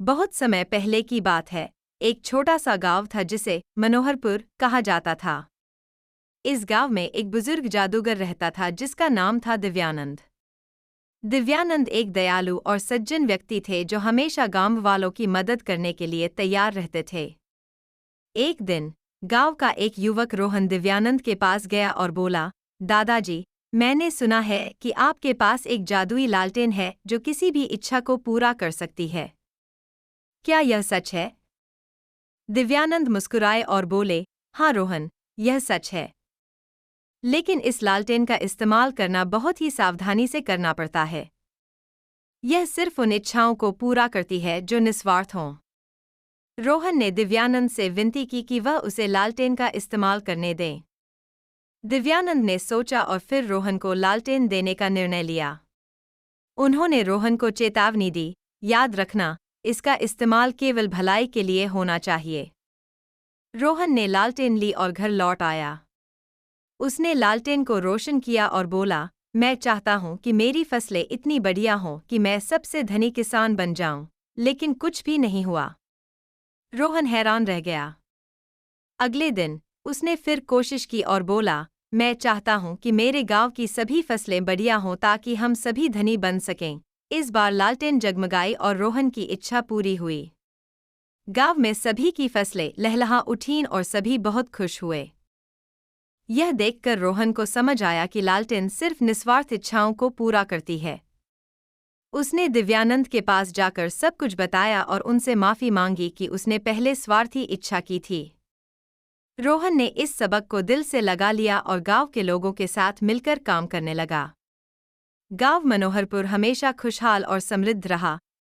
बहुत समय पहले की बात है। एक छोटा सा गांव था जिसे मनोहरपुर कहा जाता था। इस गांव में एक बुजुर्ग जादूगर रहता था जिसका नाम था दिव्यानंद। दिव्यानंद एक दयालु और सज्जन व्यक्ति थे जो हमेशा गांव वालों की मदद करने के लिए तैयार रहते थे। एक दिन गांव का एक युवक रोहन दिव्यानंद के पास गया और बोला, दादाजी, मैंने सुना है कि आपके पास एक जादुई लालटेन है जो किसी भी इच्छा को पूरा कर सकती है। क्या यह सच है? दिव्यानंद मुस्कुराए और बोले, हाँ रोहन, यह सच है। लेकिन इस लालटेन का इस्तेमाल करना बहुत ही सावधानी से करना पड़ता है। यह सिर्फ उन इच्छाओं को पूरा करती है जो निस्वार्थ हों। रोहन ने दिव्यानंद से विनती की कि वह उसे लालटेन का इस्तेमाल करने दें। दिव्यानंद ने सोचा और फिर रोहन को लालटेन देने का निर्णय लिया। उन्होंने रोहन को चेतावनी दी, याद रखना, इसका इस्तेमाल केवल भलाई के लिए होना चाहिए। रोहन ने लालटेन ली और घर लौट आया। उसने लालटेन को रोशन किया और बोला, मैं चाहता हूं कि मेरी फसलें इतनी बढ़िया हों कि मैं सबसे धनी किसान बन जाऊं, लेकिन कुछ भी नहीं हुआ। रोहन हैरान रह गया। अगले दिन उसने फिर कोशिश की और बोला, मैं चाहता हूं कि मेरे गांव की सभी फसलें बढ़िया हों ताकि हम सभी धनी बन सकें। इस बार लालटेन जगमगाई और रोहन की इच्छा पूरी हुई। गांव में सभी की फसलें लहलहा उठीं और सभी बहुत खुश हुए। यह देखकर रोहन को समझ आया कि लालटेन सिर्फ निस्वार्थ इच्छाओं को पूरा करती है। उसने दिव्यानंद के पास जाकर सब कुछ बताया और उनसे माफी मांगी कि उसने पहले स्वार्थी इच्छा की थी। रोहन ने इस सबक को दिल से लगा लिया और गांव के लोगों के साथ मिलकर काम करने लगा। गांव मनोहरपुर हमेशा खुशहाल और समृद्ध रहा,